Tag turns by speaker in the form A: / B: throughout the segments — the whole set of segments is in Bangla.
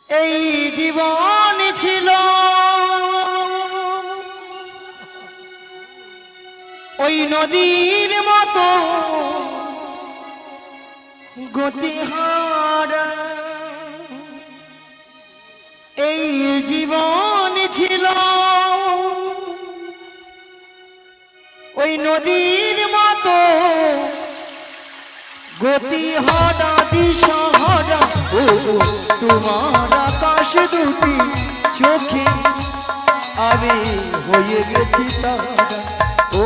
A: এই জীবন ছিল ওই নদীর মতো গতিহারা, এই জীবন ছিল ওই নদীর মতো গতিহারা দিশাহারা। ও তোমার আকাশ দুটি চোখে আমি হয়ে গেছি তারা, ও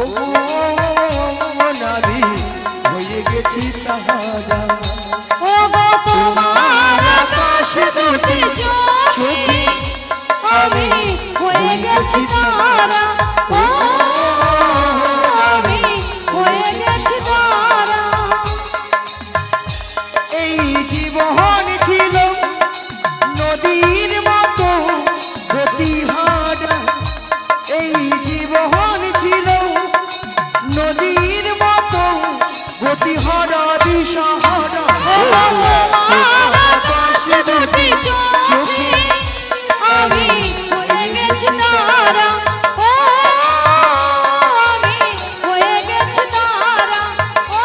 A: নাবি হয়ে গেছি তারা।
B: ও গো তোমার আকাশ দুটি চোখে আমি হয়ে গেছি তারা, ও আমি হয়ে গেছি তারা।
A: এই জীবন ছিল নদীর মতো গতিহারা, এই জীবন ছিল নদীর মতো গতিহারা দিশাহারা।
B: আকাশ দুটি চোখে আমি হয়ে গেছি তারা, ও আমি হয়ে গেছি তারা, ও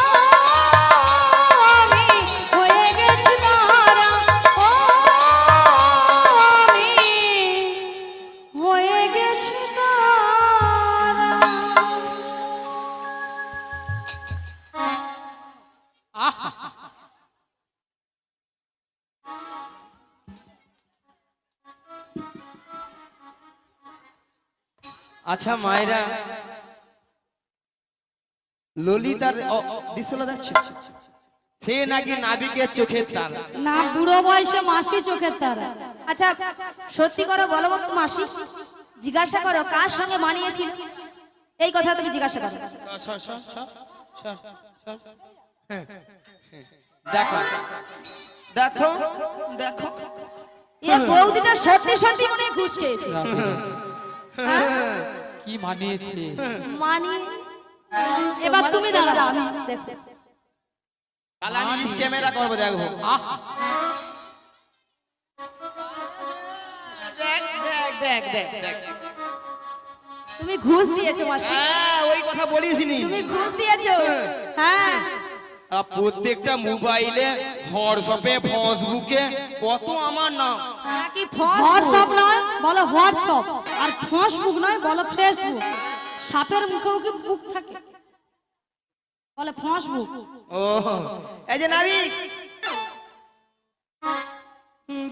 B: আমি হয়ে গেছি তারা, ও আমি হয়ে গেছি তারা।
A: আচ্ছা মায়েরা, ললিতার দিশলা যাচ্ছে, সে নাকি নাবিকের চোখের তারা।
B: না, বুড়ো বয়সে মাসি চোখের তারা। আচ্ছা সত্যি করে বলো তো মাসি, জিজ্ঞাসা করো কার সঙ্গে মানিয়েছিল, এই কথা তুমি জিজ্ঞাসা করো।
A: দেখো দেখো দেখো,
B: এ বৌদিটা সত্যি সত্যি মনে ঘুষ খেয়েছে।
C: কি মানিয়েছে?
B: মানি এবার তুমি দাঁড়াও, আমি দেখো।
A: ক্যামেরা করবো, দেখো দেখ দেখ দেখ দেখ,
B: তুমি ঘুষ দিয়েছো মাসি,
A: ওই কথা বলিসনি।
B: তুমি ঘুষ দিয়েছো। হ্যাঁ,
A: প্রত্যেকটা মোবাইলে হোয়াটসঅ্যাপে ফেসবুকে কত আমার নাম।
B: নাকি হোয়াটসঅ্যাপ নয় বলো হোয়াটসঅ্যাপ, আর ফেসবুক নয় বলো ফেসবুক। সাপের মুখে মুখে বুক থাকে বলে ফেসবুক।
A: ও এই যে নাবিক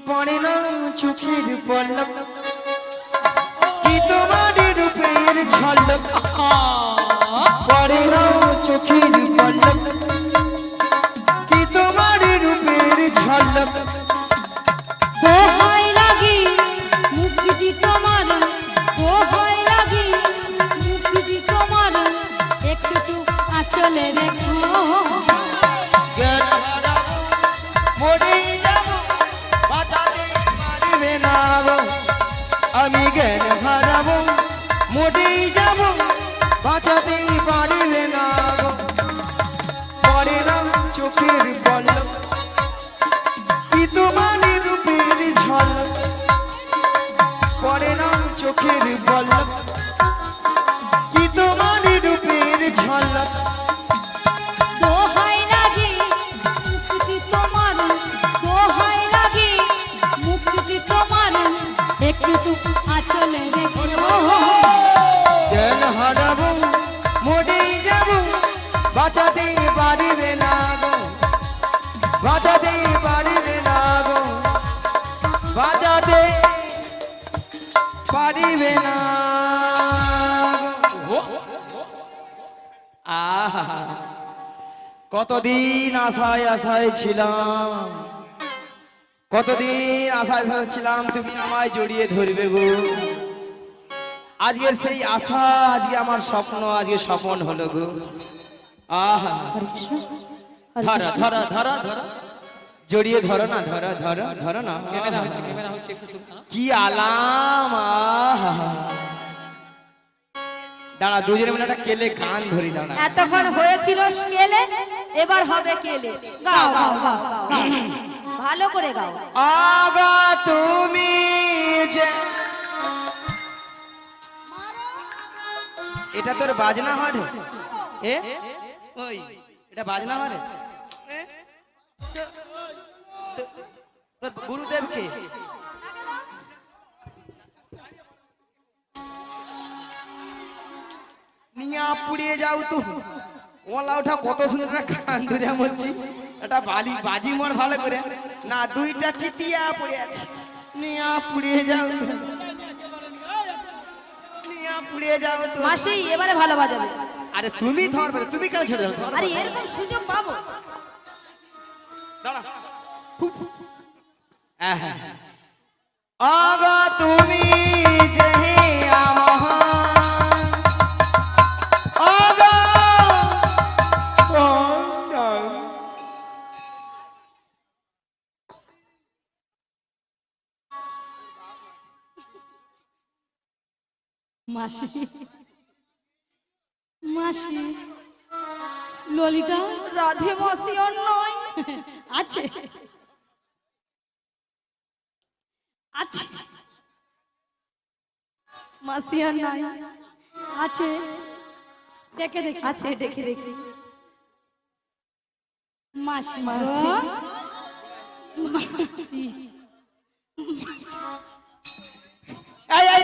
A: পড়ে না চোখের পলক, কি তোমার রূপের ঝলক, পড়ে না চোখের পলক, কি তোমার রূপের ঝলক।
B: দোহাই লাগি মুক্তি তোমার, দোহাই লাগি মুক্তি তোমার, একটু আঁচলে রেখো।
A: জ্ঞান হারাবো, মরেই যাবো, বাঁচাতে পারবে না গো। আমি জ্ঞান হারাবো, মরেই যাবো, বাঁচাতে পারবে না গো। পড়ে না চোখের পলক, কি তোমার রূপের ঝলক, পড়ে না চোখের পলক, কি তোমার রূপের ঝলক।
B: দোহাই লাগি মুক্তি তোমার, দোহাই লাগি মুক্তি তোমার, একটু আঁচলে রেখো।
A: জ্ঞান হারাবো, মরেই যাবো, বাঁচাতে পারবে না গো, বাঁচাতে পারবে না গো, বাঁচাতে পারবে না গো। আহা, কতদিন আশায় আশায় ছিলাম, কতদিন আশায় আশায় ছিলাম তুমি আমায় জড়িয়ে ধরবে গো। আজকের সেই আশা আজকে আমার স্বপ্ন আজকে স্বপন হলো গো। আহা, ধরো ধরো ধরো ধরো, জড়িয়ে ধরো না, ধরো ধরো ধরো না।
C: ক্যামেরা হচ্ছে একটু শুনতে না?
A: কি আলাম। আহা, দাঁড়া দুজনে মিলে একটা কেলে গান ধরি, দাঁড়া।
B: এতক্ষণ হয়েছিল স্কেলে, এবার হবে কেলে। গাও গাও গাও গাও, ভালো করে গাও।
A: আগা তো এটা তোর বাজনা হয় রে? এ ওই এটা বাজনা হয় রে? এ? তোর গুরুদেব কে? নিয়া পুড়িয়ে যাও তো ওলা ওঠা কত সুন্দর কান ধরে মরছি এটা বাজি মন ভালো করে না দুইটা চিতিয়া পড়ে আছে নিয়া পুড়িয়ে যাও তো। নিয়া পুড়িয়ে যাও তো।
B: মাসি এবারে ভালো বাজাবে।
A: আরে তুমি ধরবে তুমি কেন ছেড়ে দাও?
B: আরে এরকম সুযোগ পাবো?
A: দাঁড়া আগা তুমি যেহে আমহা আগা
B: মাসি মাসি ললিতা রাধে মাসি আর নয় আছে আছে মাসি আর নাই আছে দেখে দেখে আছে দেখে দেখে মাসি মাসি মাসি
A: এই এই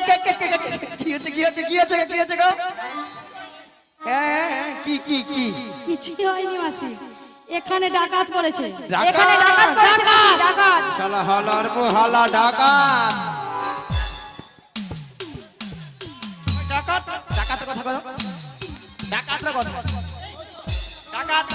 A: কি হচ্ছে কি হচ্ছে কি হচ্ছে কি হচ্ছে গো? কি কি কি
B: কিছুই হয়নি মাসি এখানে ডাকাত পড়েছে
A: ডাকাত?
B: এখানে ডাকাত পড়েছে মাসি, ডাকাত
A: শালা হালার হালা ডাকাত ডাকাত ডাকাতের কথা বলো ডাকাতের কথা ডাকাত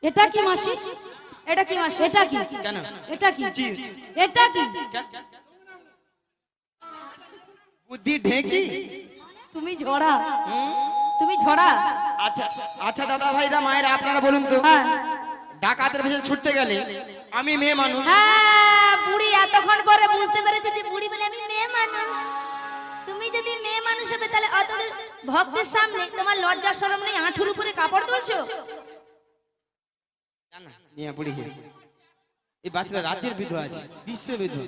B: এটা কি মাসি এটা কি মাসি এটা কি
A: কেন?
B: এটা কি
A: কি?
B: এটা কি
A: বুদ্ধি ঢেকি
B: তুমি ঝড়া তুমি ঝড়া
A: আচ্ছা আচ্ছা দাদা ভাইরা মায়েরা আপনারা বলুন তো
B: হ্যাঁ
A: ডাকাতের পিছনে ছুটতে গেলে আমি মেয়ে মানুষ
B: হ্যাঁ বুড়ি এতক্ষণ পরে বুঝতে পেরেছে যে বুড়ি বলে আমি মেয়ে মানুষ তুমি যদি মেয়ে মানুষ হবে তাহলে অত ভক্তের সামনে তোমার লজ্জা শরম নেই হাঁটুর উপরে কাপড় তুলছো
A: জানা নিয়ে পড়ি এই বাচ্চারা রাজ্যের বিধবা আছে বিশ্ব বিধবা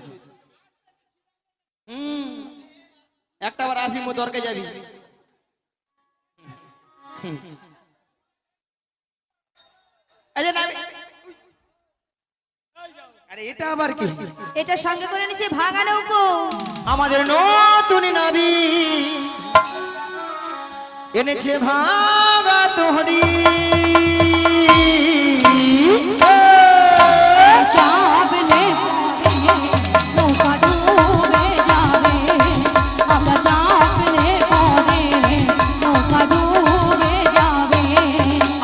A: একটা বার আসবি মো দরকার যাবি আরে এটা আবার কি
B: এটা সঙ্গে করে নিচে ভাঙা নৌকো
A: আমাদের নতুন নবী এনেছে ভাঙা তোহরি
B: চাপলে নৌকা ডুবে যাবে আমরা চাপলে পরে নৌকা ডুবে যাবে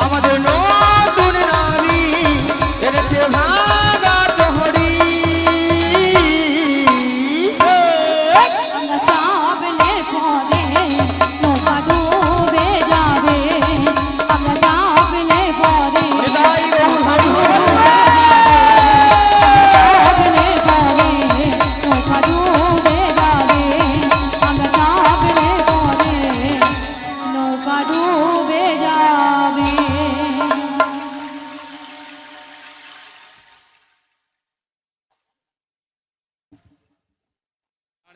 A: আমাদের নতুন নবী এনেছে ভাঙা তোহরি
B: আমরা চাপলে পরে নৌকা ডুবে যাবে আমরা চাপলে পরে
A: হৃদয় গৌর হরি হরি।
B: চাপলে পরে নৌকা ডুবে যাবে আমরা চাপলে পরে নৌকা ডুবে যাবে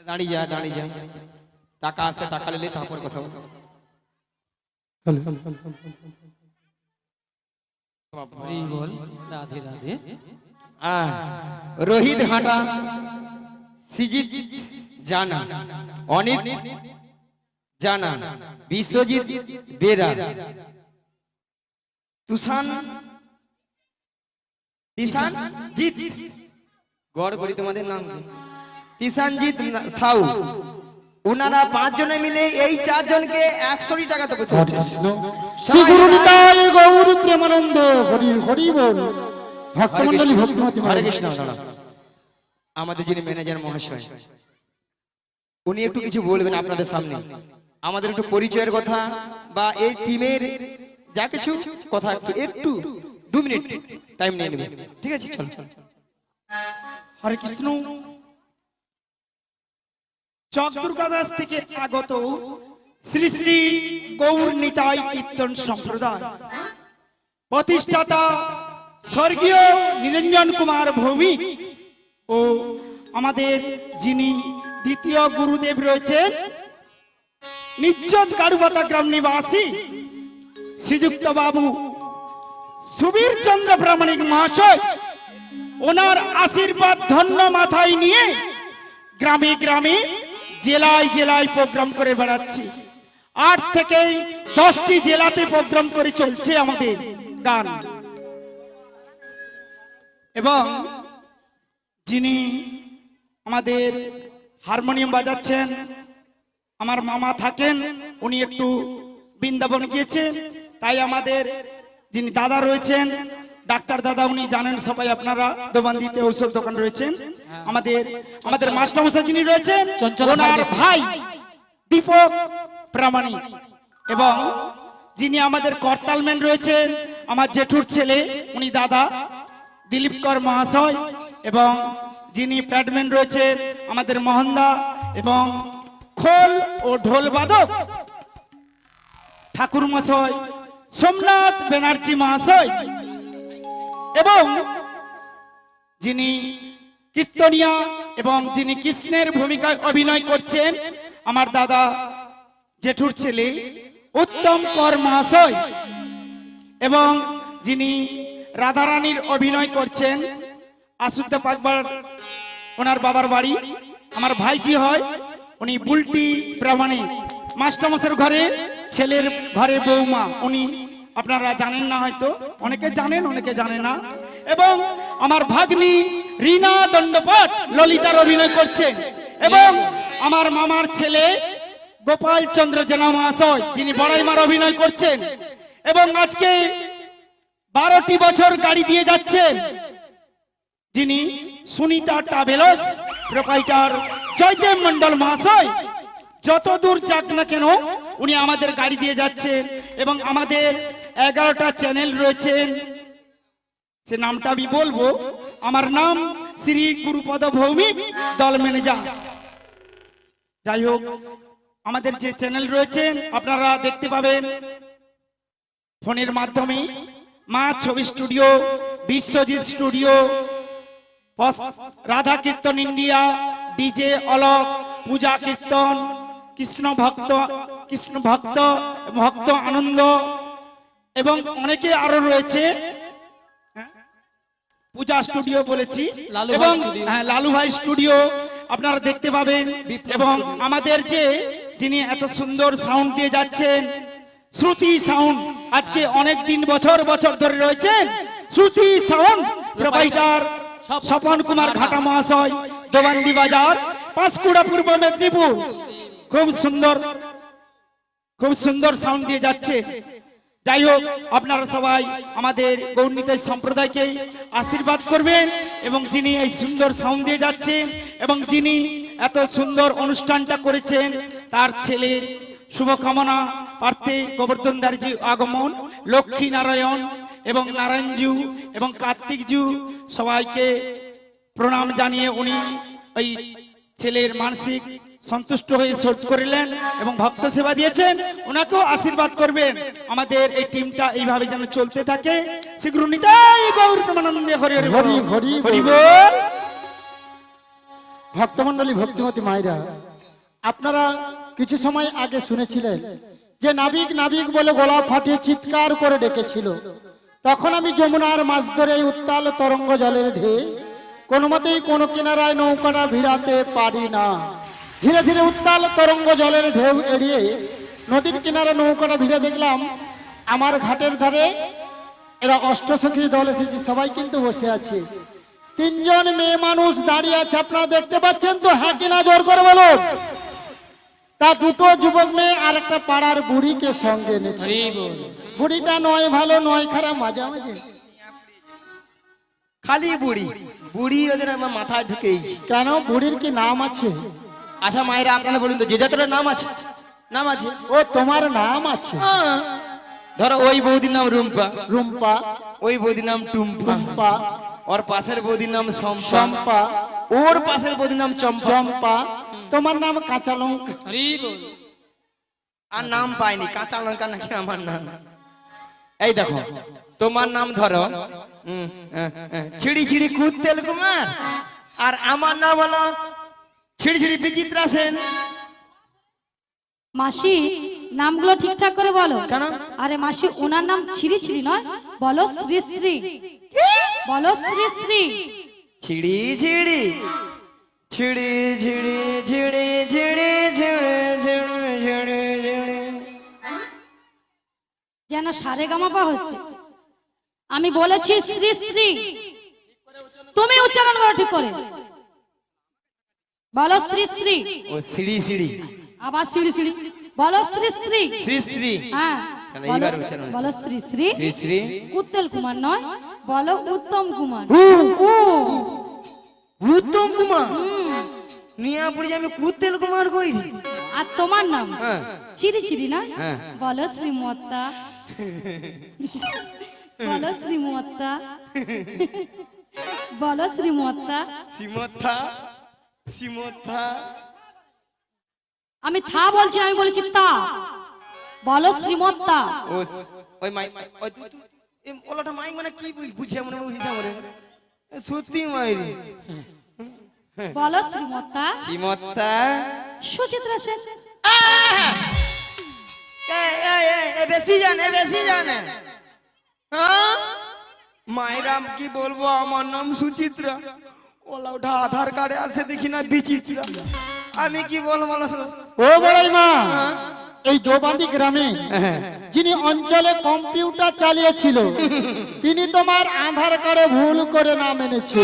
A: দাঁড়িয়ে যা দাঁড়িয়ে যা টাকা আছে টাকা নিলে তারপর কথা বলবো
C: হরি বল রাধে রাধে
A: রোহিত হাঁটা সিজিত জানা অনিত জানা বিশ্বজিৎ বেরা তুষান তিসান জিৎ গড় করি তোমাদের নাম কি তিসানজিৎ সাউ ওনারা 5 জনে মিলে এই 4 জনকে 100 টাকা দেবে
D: শ্রী গুরু নিতাই গৌর প্রেমানন্দ হরি হরি বল ভক্তমণ্ডলী ভক্তিমতী
A: হরে কৃষ্ণ দাঁড়া। আমাদের যিনি ম্যানেজার মহাশয় উনি একটু কিছু বলবেন আপনাদের সামনে আমাদের একটু পরিচয়ের কথা বা এই টিমের যা কিছু কথা একটু 2 মিনিট টাইম নিয়ে নেবেন ঠিক আছে চল চল
E: হরে কৃষ্ণ চক দুর্গাদাস থেকে আগত শ্রী শ্রী গৌর নিতাই কীর্তন সম্প্রদায় প্রতিষ্ঠাতা স্বর্গীয় নিরঞ্জন কুমার ভৌমিক ও আমাদের যিনি দ্বিতীয় গুরুদেব রয়েছেন নিশ্চত কারুপাতা গ্রাম নিবাসী শ্রীযুক্ত বাবু সুবীর চন্দ্র প্রামাণিক মহাশয়, ওনার আশীর্বাদ ধন্য মাথায় নিয়ে গ্রামে গ্রামে জেলায় জেলায় প্রোগ্রাম করে বেড়াচ্ছি। 8 থেকে 10টি জেলাতে প্রোগ্রাম করে চলছে আমাদের গান। এবং যিনি আমাদের হারমোনিয়াম বাজাচ্ছেন আমার মামা থাকেন, উনি একটু বৃন্দাবন গিয়েছেন, তাই আমাদের যিনি দাদা রয়েছেন ডাক্তার দাদা, উনি জানেন সবাই আপনারা, দোবান্দিতে ঔষধ দোকান রয়েছেন। আমাদের মাস্টারমশাই যিনি রয়েছেন
C: চঞ্চলা
E: ওনার
C: ফার্মেসি।
E: ভাই দীপক প্রামাণিক, এবং যিনি আমাদের করতালম্যান রয়েছেন আমার জেঠুর ছেলে, উনি দাদা দিলীপ কর মহাশয়, এবং যিনি প্যাডম্যান রয়েছেন আমাদের মোহনদা, এবং খোল ও ঢোল বাদক ঠাকুর মহাশয় সোমনাথ ব্যানার্জি মহাশয়, এবং যিনি কীর্তনিয়া এবং যিনি কৃষ্ণের ভূমিকায় অভিনয় করছেন আমার দাদা জেঠুর ছেলে উত্তম কর মহাশয়, এবং যিনি রাধারানীর অভিনয় করছেন আসুদ্দা পাকবার ওনার বাবার বাড়ি, আমার ভাইজি হয়, উনি বুলটি প্রামাণিক মাস্টারমশাইয়ের ঘরে ছেলের ঘরে বৌমা, উনি আপনারা জানেন না, হয়তো অনেকে জানেন অনেকে জানে না। এবং আমার ভাগ্নি রীনা দণ্ডপাট ললিতার অভিনয় করছেন, এবং আমার মামার ছেলে গোপাল চন্দ্র জেনা মহাশয় যিনি বড়াইমার অভিনয় করছেন, এবং আজকে 12টি বছর গাড়ি দিয়ে যাচ্ছেন যিনি সুনিতা ট্রাভেলার্স প্রোপাইটার জয়দেব মন্ডল মহাশয়। যত দূর যাক না কেন উনি আমাদের গাড়ি দিয়ে যাচ্ছেন, এবং আমাদের 11টা চ্যানেল রয়েছেন, সে নামটা আমি বলবো। আমার নাম শ্রী গুরুপদ ভৌমিক, দল ম্যানেজার। যাই হোক, আমাদের যে চ্যানেল রয়েছেন আপনারা দেখতে পাবেন ফোনের মাধ্যমে, মা ছবি স্টুডিও, বিশ্বজিৎ স্টুডিও, রাধা কীর্তন ইন্ডিয়া, ডিজে অলোক, পূজা কীর্তন, কৃষ্ণ ভক্ত ভক্ত আনন্দ, এবং অনেকে আরো রয়েছে, পূজা স্টুডিও বলেছি,
C: লালু ভাই
E: এবং
C: স্টুডিও।
E: লালু ভাই স্টুডিও আপনারা দেখতে পাবেন। এবং আমাদের যিনি এত সুন্দর সাউন্ড দিয়ে যাচ্ছেন শ্রুতি সাউন্ড, আজকে অনেক দিন বছর বছর ধরে রয়েছেন শ্রুতি সাউন্ড প্রোপাইটার স্বপন কুমার ঘাটা মহাশয়, দোবান্দি বাজার, পাঁশকুড়া, পূর্ব মেদিনীপুর। খুব সুন্দর সাউন্ড দিয়ে যাচ্ছে। যাই হোক, আপনারা সবাই আমাদের গৌরনীতি সম্প্রদায়কে আশীর্বাদ করবেন, এবং যিনি এই সুন্দর সাউন্ড দিয়ে যাচ্ছেন এবং যিনি এত সুন্দর অনুষ্ঠানটা করেছেন তার ছেলের শুভকামনা প্রার্থে গোবর্ধন দাসজি আগমন, লক্ষ্মী নারায়ণ এবং নারায়ণজু এবং কার্তিকজু সবাইকে প্রণাম জানিয়ে উনি ওই ছেলের মানসিক সন্তুষ্ট হয়ে শোধ করিলেন এবং ভক্ত সেবা দিয়েছেন, ওনাকেও আশীর্বাদ করবেন। আমাদের এই টিমটা এইভাবে যেন চলতে থাকে। শ্রী নিতাই গৌর প্রেমানন্দে হরি হরি বল,
D: হরি
E: হরি বল।
D: ভক্তমণ্ডলী, ভক্তিমতী মায়েরা, আপনারা কিছু সময় আগে শুনেছিলেন যে নাবিক নাবিক বলে গলা ফাটিয়ে চিৎকার করে ডেকেছিল। তখন আমি যমুনার মাছ ধরে এই উত্তাল তরঙ্গ জলের ঢেউ কোনো মতেই কোনো কিনারায় নৌকাটা ভিড়াতে পারি না। ধীরে ধীরে উত্তাল তরঙ্গ জলের ঢেউ এড়িয়ে নদীর কিনারে নৌকাটা ভিড়ে দেখলাম আমার ঘাটের ধারে এরা অষ্টসখীর দল এসেছে, সবাই কিন্তু বসে আছে। 3 জন মেয়ে মানুষ দাঁড়িয়ে আছে, আপনারা দেখতে পাচ্ছেন তো? হ্যাঁ কিনা জোর করে বলুন। তা 2টো যুবক মেয়ে আর একটা পাড়ার বুড়িকে সঙ্গে এনেছে।
C: হরি বল।
D: বুড়িটা নয় ভালো নয় খারাপ, মাঝামাঝি।
A: খালি বুড়ি বুড়ি ওদের আমার মাথায় ঢুকেইছি।
D: কেন, বুড়ির কি নাম আছে?
A: আচ্ছা মায়েরা আপনারা বলুন তো, যে যাত্রার নাম আছে? নাম আছে।
D: ও তোমার নাম আছে?
A: হ্যাঁ। ধরো ওই বৌদির নাম রুম্পা,
D: রুম্পা,
A: ওই বৌদির নাম টুম্পা,
D: টুম্পা,
A: ওর পাশের বৌদির নাম শম্পা,
D: চম্পা,
A: ওর পাশের বৌদির নাম চম্পা,
D: চম্পা, তোমার নাম কাঁচা লঙ্কা।
C: হরি বল।
A: আর নাম পাইনি, কাঁচা লঙ্কা নাকি আমার নাম। এই দেখো তোমার নাম ধরো ছিড়ি ছিড়ি কুত্তেল কুমার, আর আমার নাম হলো ছিড়ি ছিড়ি বিচিত্রা সেন।
B: মাসি নামগুলো ঠিকঠাক করে বলো।
A: কেন?
B: আরে মাসি ওনার নাম ছিরি ছিরি নয়, বলো শ্রী শ্রী, বলো শ্রী শ্রী।
A: ছিড়ি ছিড়ি ছিড়ি ছিড়ি ছিড়ি ছিড়ি ছিড়ি ছিড়ি ছিড়ি ছিড়ি।
B: যেন সারে গামাপা হচ্ছে। আমি বলেছি শ্রী শ্রী, তুমি উচ্চারণ করো ঠিক করে, বলো শ্রী শ্রী।
A: ও সিঁড়ি সিঁড়ি,
B: আবার সিঁড়ি সিঁড়ি, বলো শ্রী শ্রী।
A: শ্রী শ্রী।
B: হ্যাঁ
A: তাহলে
B: বলো,
A: এইবার উচ্চারণ হচ্ছে।
B: বলো শ্রী শ্রী।
A: শ্রী শ্রী
B: কুত্তেল কুমার নয়, বলো উত্তম কুমার।
A: উত্তম কুমার নিয়া পড়ি আমি কুত্তেল কুমার কই।
B: আর তোমার নাম
A: হ্যাঁ
B: চিরি চিরি না,
A: হ্যাঁ।
B: বলো শ্রীমত্তা, বলো শ্রীমত্তা, বলো শ্রীমত্তা।
A: সিমথা সিমথা।
B: আমি থা বলছি না, আমি বলেছি তা, বলো শ্রীমত্তা।
A: ও ওই মাই ওই এই ওলাটা মাইক মানে কি বুঝছে মনে হিসাব মনে সত্যি মাইরি।
B: বলো শ্রীমত্তা।
A: সিমথা।
B: সুচিত্রা সেন।
A: এ বেশি জানে বেশি জানে। মায়েরাম কি বলবো, আমার নাম সুচিত্রা, ওলা ওটা আধার কার্ডে আছে দেখি না বিচিত্রা। আমি কি বলবো?
D: ও বড়াই মা, এই দোবান্দি গ্রামে যিনি অঞ্চলে কম্পিউটার চালিয়েছিল তিনি তোমার আধার কার্ডে ভুল করে নাম এনেছে।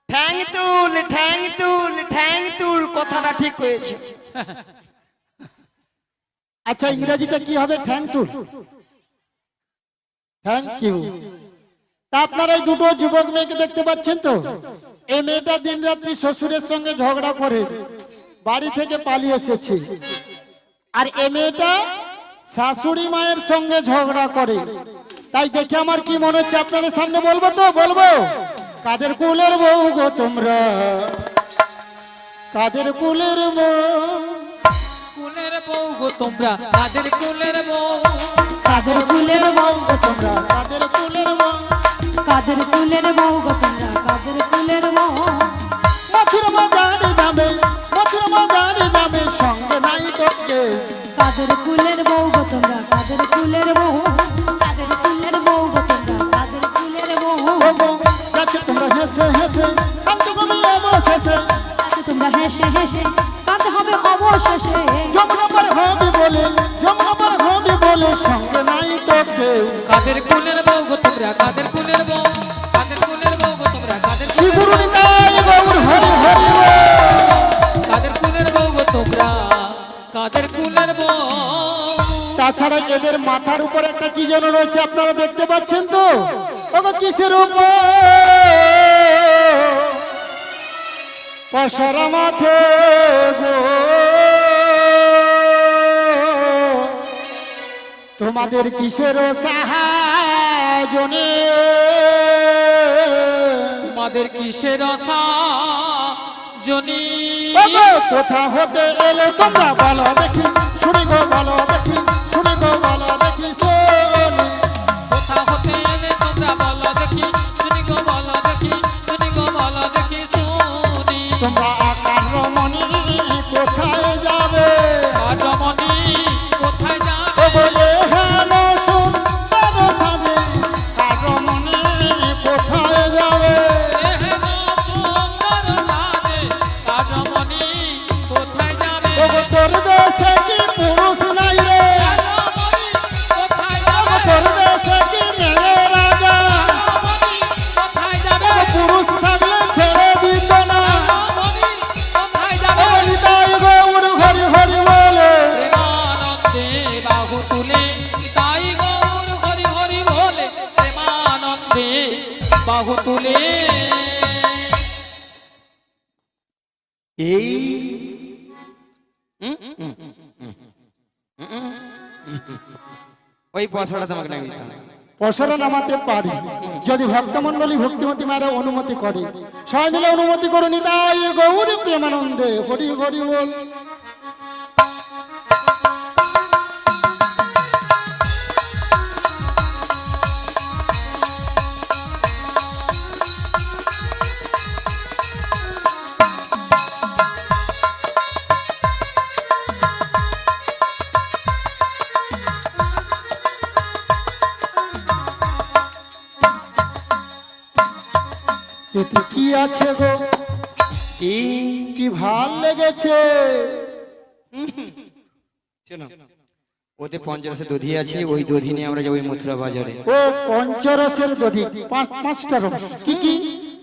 A: ঠ্যাং তুল ঠ্যাং তুল ঠ্যাং তুল, কথাটা ঠিক হয়েছে।
D: আচ্ছা ইংরেজিটা কি হবে? Thank you, thank you. তা আপনারা এই দুটো যুবক মেয়েকে দেখতে পাচ্ছেন তো? এই মেয়েটা দিনরাত্রি শ্বশুরের সঙ্গে ঝগড়া করে বাড়ি থেকে পালিয়ে এসেছে, আর এই মেয়েটা শাশুড়ি মায়ের সঙ্গে ঝগড়া করে। তাই দেখে আমার কি মনে হচ্ছে আপনাদের সামনে বলবো, তো বলবো কাদের কুলের বউ গো তোমরা, কাদের কুলের বউ,
C: কুলের বউ গো তোমরা, কাদের কুলের বউ,
D: কাদের কুলের বউ গো তোমরা, কাদের কুলের বউ,
B: কাদের কুলের বউ গো তোমরা, কাদের কুলের বউ।
D: মথুর বাজারে যাবে, মথুর বাজারে যাবে, সঙ্গে নাই তোকে।
B: কাদের কুলের বউ গো তোমরা, কাদের কুলের বউ, কাদের কুলের বউ গো তোমরা, কাদের কুলের বউ।
D: ও বউ, যাচ্ছে তোমরা হেসে হেসে, কান্দো কবি অবশেষে,
B: আচ্ছা তোমরা হেসে হেসে কাঁদতে হবে অবশেষে।
D: যমুনা পার হবে বলে, যমুনা পার হবে বলে, সঙ্গে নাই তোকে।
C: কাদের কুলের বউ গো তোমরা, কাদের কুলের বউ, কাদের কুলের বউ গো তোমরা, কাদের কুলের
D: শিবুর
C: বউ,
D: নিতাই গৌর হরি হরি বল।
C: কাদের কুলের বউ গো তোমরা, কাদের কুলের বউ।
D: তাছাড়া এদের মাথার উপর একটা কি যেন রয়েছে, আপনারা দেখতে পাচ্ছেন তো? ওগো কিসের উপর? পশরা মাথে গো, তোমাদের কিসের সাহায্যে,
C: তোমাদের কিসের জনি,
D: ওগো কোথা হতে এলে তোমরা বলো দেখি, শুনি গো বলো দেখি, শুনি গো বলো দেখি শোনি।
C: কোথা হতে এলে তোমরা বলো দেখি, শুনি গো বলো দেখি, শুনি গো বলো দেখি শুনি।
D: তোমরা আকার রমণী কোথায় যাবে?
C: রমণী কোথায়
D: ও
C: যাবে,
D: বলে হেন সুন্দর সাজে, আর রমণী কোথায় যাবে?
C: এহেন সুন্দর সাজে, কার রমণী কোথায় যাবে,
D: ওগো তোর দেশে কি পুরুষ নাই রে?
C: রমণী কোথায়
D: ওগো
C: যাবে,
D: তোর দেশে কি মেয়ে রাজা?
C: রমণী কোথায় যাবে,
D: ওগো পুরুষ থাকলে ছেড়ে দিত না।
C: রমণী কোথায় যাবে।
D: ওগো নিতাই গৌর হরি হরি বলে,
C: প্রেমানন্দে বাহু তুলে, তাই গৌর হরি হরি বলে, প্রেমানন্দে বাহু তুলে।
A: এই ওই পয়সাটা তোমাকে নামিয়ে দিতে হবে।
D: পশরা নামাতে পারি যদি ভক্তমন্ডলী ভক্তিমতী মায়েরা অনুমতি করে। সবাই মিলে অনুমতি করুন। নিতাই গৌর প্রেমানন্দে হরি হরি বল। এতে কি আছে গো,
A: কি
D: কি ভাল লেগেছে?
A: শোনো, ওতে পঞ্চরসের দধি আছে, ওই দধি নিয়ে আমরা যাবো ওই মথুরা বাজারে।
D: ও পঞ্চরসের দধি, পাঁচটা রস, কি কি?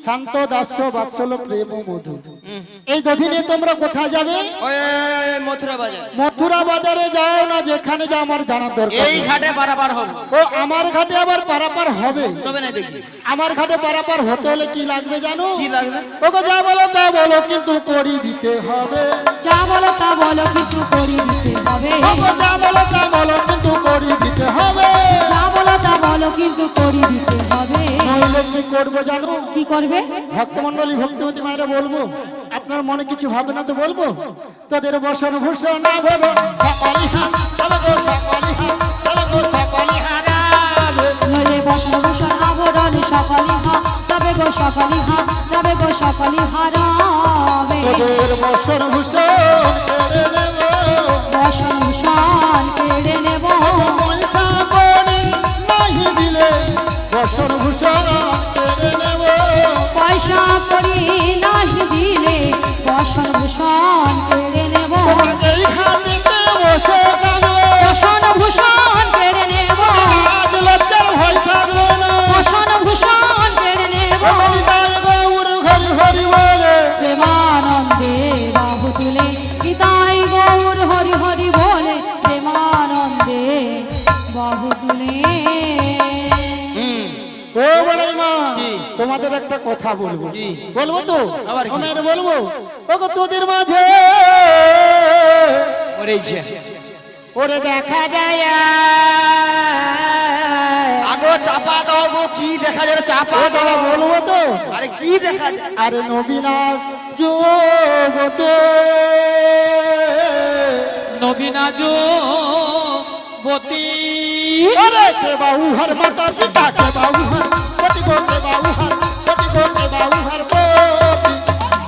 D: শান্ত, দাস্য, বাৎসল্য, প্রেম ও মধু। এই দধি নিয়ে তোমরা কোথায় যাবে?
A: ওই মথুরা বাজার,
D: মথুরা বাজারে যাও না, যেখানে যাও আমার জানার দরকার
A: এই
D: নেই।
A: ঘাটে পারাপার হব।
D: ও আমার ঘাটে আবার পারাপার হবে?
A: তবে না দেখি
D: আমার ঘাটে পারাপার হতে হলে কি লাগবে জানো?
A: কি লাগবে?
D: ওকে যা বলো তা বলো, কিন্তু করি দিতে হবে।
B: যা বলো তা বলো কিন্তু করি দিতে হবে।
D: ওকে যা বলো তা বলো, কিন্তু করি দিতে হবে।
B: যা বলো তা বলো কিন্তু করি দিতে হবে।
D: নইলে কি করবো জানো?
B: কি করবে?
D: ভক্তমন্ডলী, ভক্তিমতী মায়েরা বলবো, আপনার মনে কিছু ভাবে না তো বলবো। তোদের বসন ভূষণ না ভেবো সকলিহা, চলো গো সকলিহা, চলো গো সকলিহা রাবে।
B: নইলে বসনভূষণ আবরণ সকলি হা, তবে গো সকলি হা, তবে গো সকলি হারাবে।
D: তোদের বসন ভূষণ কেড়ে নেব,
B: বসনভূষণ কেড়ে নেব।
D: পয়সা করি নাহি দিলে বসন ভূষণ কেড়ে নেব।
B: পয়সা করি নাহি দিলে বসনভূষণ কেড়ে নেব।
D: তোমাকে এইখানেতে বসে থাকবো,
B: বসনভূষণ কেড়ে নেব।
D: আজ লজ্জার ভয় থাকলো না।
B: বসনভূষণ কেড়ে নেব।
D: হরি জয় গৌর হরি হরি বলে,
B: প্রেমানন্দে বাহু তুলে গীতাই গৌর হরি হরি বলে, প্রেমানন্দে বাহু তুলে।
D: ও বলাই মা,
A: কি?
D: তোমাদের একটা কথা বলবো।
A: কি?
D: বলবো তো?
A: আবার কি?
D: আমি বলবো, ওগো তোদের মাঝে
A: মরেছে
D: ওরে দেখা যায়,
A: আগো চাপা দাও গো, কি দেখা যাবে? চাপা
D: ও দাদা
A: দাও।
D: বলবো তো?
A: আরে কি দেখা যায়?
D: আরে নবীনাথ জগতে
C: নবীনা যুবতী
D: আরে কে বাউহার মাতা পিতা, কে বাউহার পতি গো, কে বাউহার পতি গো, কে বাউহার পতি।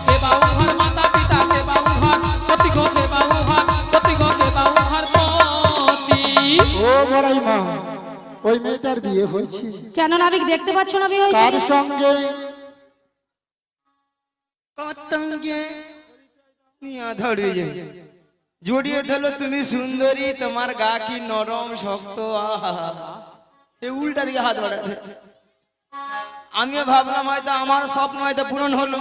C: কে বাউহার মাতা পিতা, কে বাউহার পতি গো, কে বাউহার পতি গো, কে বাউহার পতি।
D: ও বড়াই মা, ওই মেয়েটার বিয়ে হয়েছে
B: কেন নাবিক দেখতে পাচ্ছ না বিয়ে
D: কার
B: হয়েছে?
D: সঙ্গে?
A: কতঙ্গে নিয়া ধরে যায়, জড়িয়ে ধরলো তুমি সুন্দরী, তোমার গা কি নরম শক্ত। আহা, এই উল্টা দিকে হাত বাড়াবে। আমিও ভাবলাম হয়তো আমার স্বপ্ন হয়তো পূরণ হলো।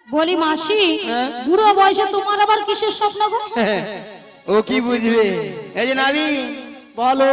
B: বলি মাসি,
A: হ্যাঁ?
B: বুড়ো বয়সে তোমার আবার কিসের স্বপ্ন গো?
A: ও কি বুঝবে? এই যে নাবি,
D: বলো